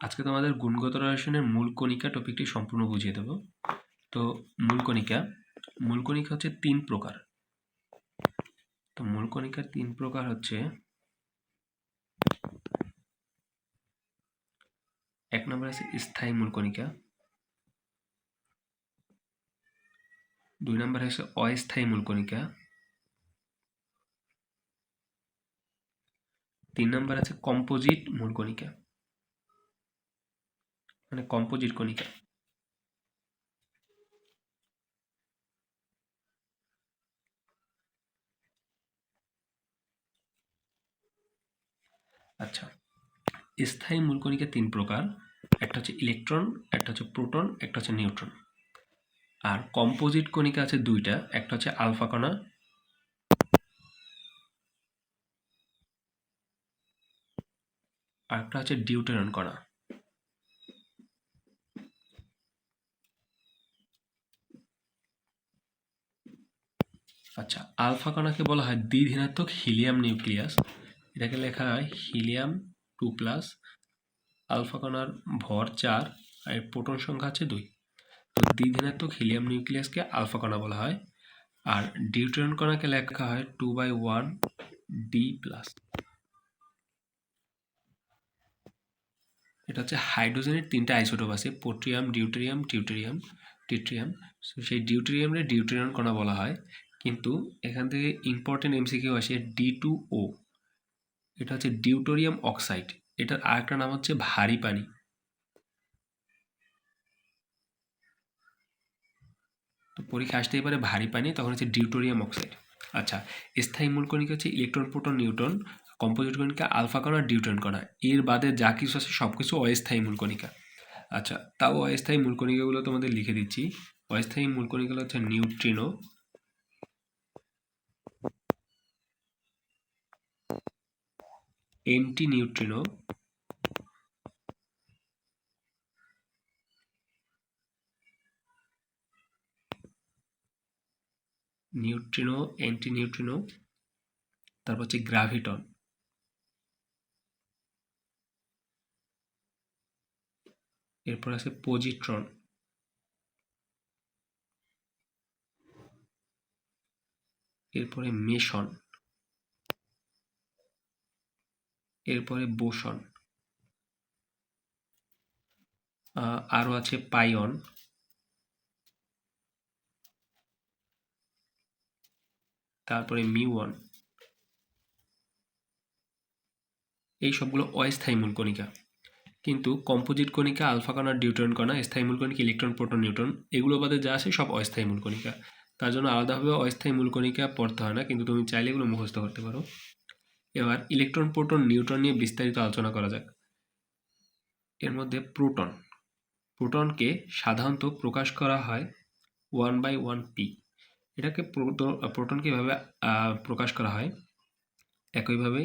আজকে তোমাদের গুণগত রসায়নের মূল কণিকা টপিকটি সম্পূর্ণ বুঝিয়ে দেব। তো মূল কণিকা হচ্ছে 3 প্রকার। তো মূল কণিকার 3 প্রকার হচ্ছে, 1 নম্বর আছে স্থায়ী মূল কণিকা, 2 নম্বর আছে অস্থায়ী মূল কণিকা, 3 নম্বর আছে কম্পোজিট মূল কণিকা, মানে কম্পোজিট কণিকা। আচ্ছা, স্থায়ী মূল কণিকা 3 প্রকার। একটা হচ্ছে ইলেকট্রন, একটা হচ্ছে প্রোটন, একটা হচ্ছে নিউট্রন। আর কম্পোজিট কণিকা আছে 2টা, একটা হচ্ছে আলফা কণা, আর একটা হচ্ছে ডিউটেরন কণা। আচ্ছা, আলফা কণাকে বলা হয় দ্বিধনাত্মক হিলিয়াম নিউক্লিয়াস। এটাকে লেখা হয় হিলিয়াম 2+। আলফা কণার ভর 4 আর এর প্রোটন সংখ্যা আছে 2। তো দ্বিধনাত্মক হিলিয়াম নিউক্লিয়াসকে আলফা কণা বলা হয়। আর ডিউটেরন কণাকে লেখা হয় 2/1 D+। এটা হচ্ছে হাইড্রোজেনের 3টা আইসোটোপ আছে, পোট্রিয়াম, ডিউটেরিয়াম, টিট্রিয়াম। সো সেই ডিউটেরিয়ামে ডিউটেরিয়ন কণা বলা হয়। কিন্তু এখান থেকে ইম্পর্টেন্ট এমসিকিউ আসে D2O। এটা হচ্ছে ডিউটোরিয়াম অক্সাইড। এটার আরেকটা নাম হচ্ছে ভারী পানি। তো পরীক্ষা আসতেই পারে ভারী পানি, তখন হচ্ছে ডিউটোরিয়াম অক্সাইড। আচ্ছা, স্থায়ী মূল কণিকা হচ্ছে ইলেকট্রন, প্রোটন, নিউট্রন। কম্পোজিট কণিকা আলফা কণা, ডিউটেরন কণা। এর বাদে যা কিছু আছে সব কিছু অস্থায়ী মূল কণিকা। আচ্ছা, তাও অস্থায়ী মূল কণিকাগুলো তোমাদের লিখে দিচ্ছি। অস্থায়ী মূল কণিকাগুলো হচ্ছে neutrino, anti neutrino, neutrino, anti neutrino, তারপর হচ্ছে গ্রাভিটন, এরপর আছে পজিট্রন, এরপরে মেসন, এরপরে বোসন, আরও আছে পাইয়ন, তারপরে মিউয়ন। এই সবগুলো অস্থায়ী মূল কণিকা। কিন্তু কম্পোজিট কণিকা, আলফা কণা, ডিউটেরন কণা, স্থায়ী মূল কণিকা ইলেকট্রন, প্রোটন, নিউট্রন, এগুলো বাদে যা আছে সব অস্থায়ী মূল কণিকা। তার জন্য আলাদাভাবে অস্থায়ী মূল কণিকা পড়তে হয় না, কিন্তু তুমি চাইলে এগুলো মুখস্থ করতে পারো। এবার ইলেকট্রন, প্রোটন, নিউট্রন নিয়ে বিস্তারিত আলোচনা করা যাক। এর মধ্যে প্রোটনকে সাধারণত প্রকাশ করা হয় 1/1p। এটাকে প্রোটনকে এভাবে প্রকাশ করা হয়। একইভাবে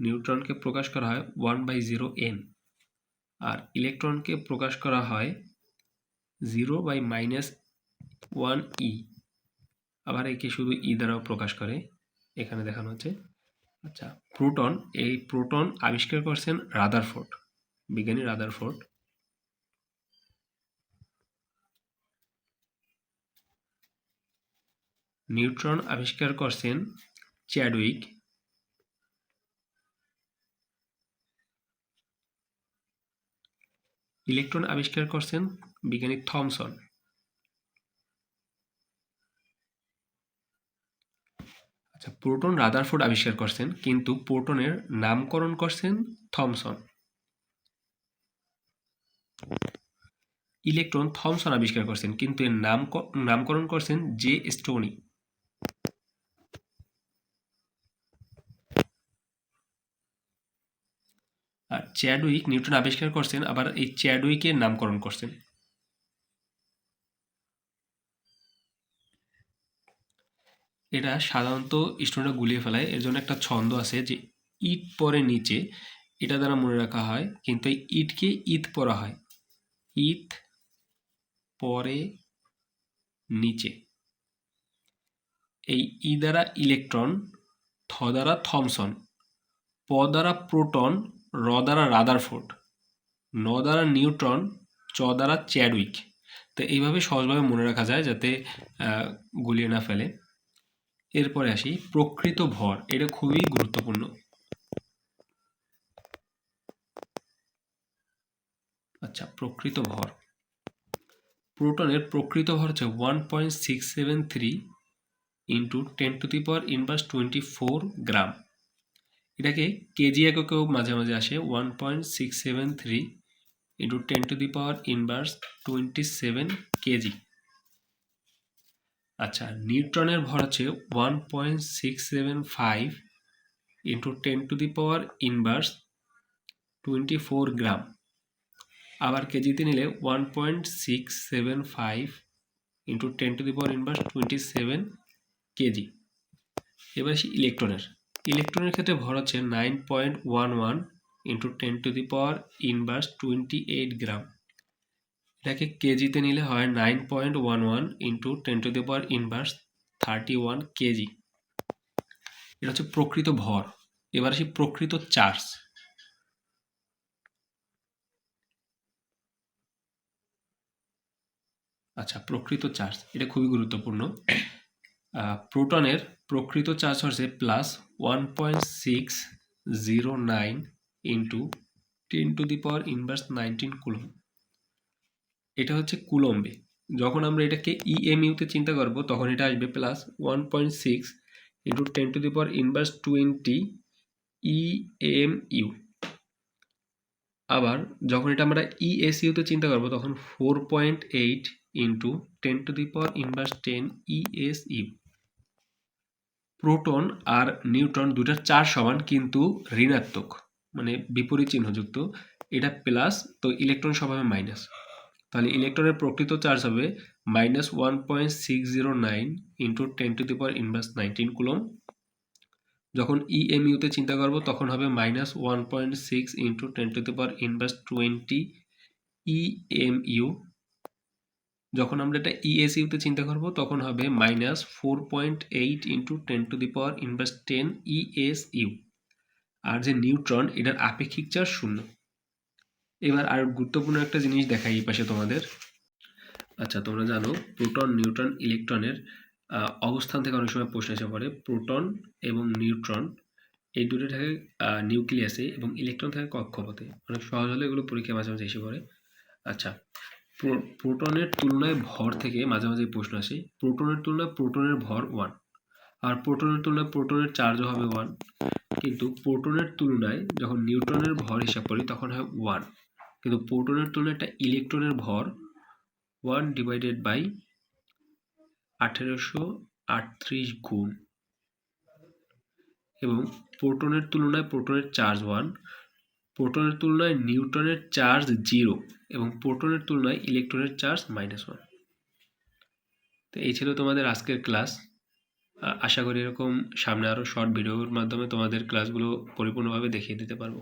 নিউট্রনকে প্রকাশ করা হয় 1/0n। আর ইলেকট্রনকে প্রকাশ করা হয় 0/-1e। আবার একে শুধু ই দ্বারাও প্রকাশ করে, এখানে দেখানো হচ্ছে। আচ্ছা, এই প্রোটন আবিষ্কার করছেন রাদারফোর্ড, বিজ্ঞানী রাদারফোর্ড। নিউট্রন আবিষ্কার করছেন চ্যাডউইক। ইলেকট্রন আবিষ্কার করছেন বিজ্ঞানী থমসন। আচ্ছা, প্রোটন রাদারফোর্ড আবিষ্কার করছেন, কিন্তু প্রোটনের নামকরণ করছেন থমসন। ইলেকট্রন থমসন আবিষ্কার করছেন, কিন্তু এর নামকরণ করছেন জে স্টোনি। আর চ্যাডউইক নিউটন আবিষ্কার করছেন, আবার এই চ্যাডউইকের নামকরণ করছেন। এটা সাধারণত স্টুডেন্টরা গুলিয়ে ফেলায়, এর জন্য একটা ছন্দ আছে যে ইট পরে নিচে, এটা দ্বারা মনে রাখা হয়। কিন্তু এই ইটকে ইত পড়া হয়, ইত পরে নিচে। এই ই দ্বারা ইলেকট্রন, থ দ্বারা থমসন, প দ্বারা প্রোটন, র দ্বারা রাদারফোর্ড। ন দ্বারা নিউট্রন, চ দ্বারা চ্যাডউইক। তো এইভাবে সহজভাবে মনে রাখা যায় যাতে গুলিয়ে না ফেলে। এরপরে আসি প্রকৃত ভর, এটা খুবই গুরুত্বপূর্ণ। আচ্ছা, প্রকৃত ভর, প্রোটনের প্রকৃত ভর হচ্ছে 1.673 ইন্টু 10⁻⁻24 গ্রাম। এটাকে কেজি এককেও মাঝে মাঝে আসে, 1.673 ইন্টু 10⁻⁻27 কেজি। আচ্ছা, নিউট্রনের ভর হচ্ছে 1.675 ইন্টু 10⁻⁻24 গ্রাম। আবার কেজিতে নিলে 1.675 ইন্টু 10⁻⁻27 কেজি। এবার আসি ইলেকট্রনের। ইলেকট্রনের ক্ষেত্রে ভর হচ্ছে 9.11 ইন্টু 10⁻⁻28 গ্রাম। এটাকে কেজিতে নিলে হয় 9.11 ইন্টু 10⁻⁻31 কেজি। এটা হচ্ছে প্রকৃত ভর। এবার আসি প্রকৃত চার্জ। আচ্ছা, প্রকৃত চার্জ এটা খুবই গুরুত্বপূর্ণ। প্রোটনের প্রকৃত চার্জ হচ্ছে প্লাস 1.609 ইন্টু 10⁻⁻19 কুলম। এটা হচ্ছে কুলম্বে। যখন আমরা এটাকে ইএমইউতে চিন্তা করব তখন এটা আসবে প্লাস 1.6 ইন্টু 10⁻⁻20 ইএমইউ। আবার যখন এটা আমরা ইএসইউতে চিন্তা করব তখন 4.8 ইন্টু 10⁻⁻10 ইএসইউ। প্রোটন আর নিউট্রন দুটার চার্জ সমান কিন্তু ঋণাত্মক, মানে বিপরীত চিহ্নযুক্ত। এটা প্লাস, তো ইলেকট্রন সব হবে মাইনাস। তাহলে ইলেকট্রনের প্রকৃত চার্জ হবে -1.609 ইন্টু 10⁻⁻19 কুলম। যখন ইএমইউতে চিন্তা করব তখন হবে -1.6 ইন্টু 10⁻⁻20 ইএমইউ। যখন আমরা এটা ইএসইউতে চিন্তা করব তখন হবে -4.8 ইন্টু 10⁻10 ইএসইউ। আর যে নিউট্রন, এটার আপেক্ষিক চার্জ 0। এবার আর গুরুত্বপূর্ণ একটা জিনিস দেখাই এই পাশে তোমাদের। আচ্ছা, তোমরা জানো প্রোটন, নিউট্রন, ইলেকট্রনের অবস্থান থেকে অনেক সময় প্রশ্ন এসে পড়ে। প্রোটন এবং নিউট্রন এই দুটো থাকে নিউক্লিয়াসে এবং ইলেকট্রন থাকে কক্ষপথে। অনেক সহজ হলে এগুলো পরীক্ষায় মাঝে মাঝে এসে পড়ে। আচ্ছা, প্রোটনের তুলনায় ভর থেকে মাঝে মাঝে প্রশ্ন আসে। প্রোটনের তুলনায় প্রোটনের ভর 1, আর প্রোটনের তুলনায় প্রোটনের চার্জও হবে 1। কিন্তু প্রোটনের তুলনায় যখন নিউট্রনের ভর হিসাব করি তখন হয় 1, কিন্তু প্রোটনের তুলনায় একটা ইলেকট্রনের ভর 1/1838 গুণ। এবং প্রোটনের তুলনায় প্রোটনের চার্জ 1, প্রোটনের তুলনায় নিউট্রনের চার্জ 0 এবং প্রোটনের তুলনায় ইলেকট্রনের চার্জ -1। তো এই ছিল তোমাদের আজকের ক্লাস। আশা করি এরকম সামনে আরও শর্ট ভিডিওর মাধ্যমে তোমাদের ক্লাসগুলো পরিপূর্ণভাবে দেখিয়ে দিতে পারবো।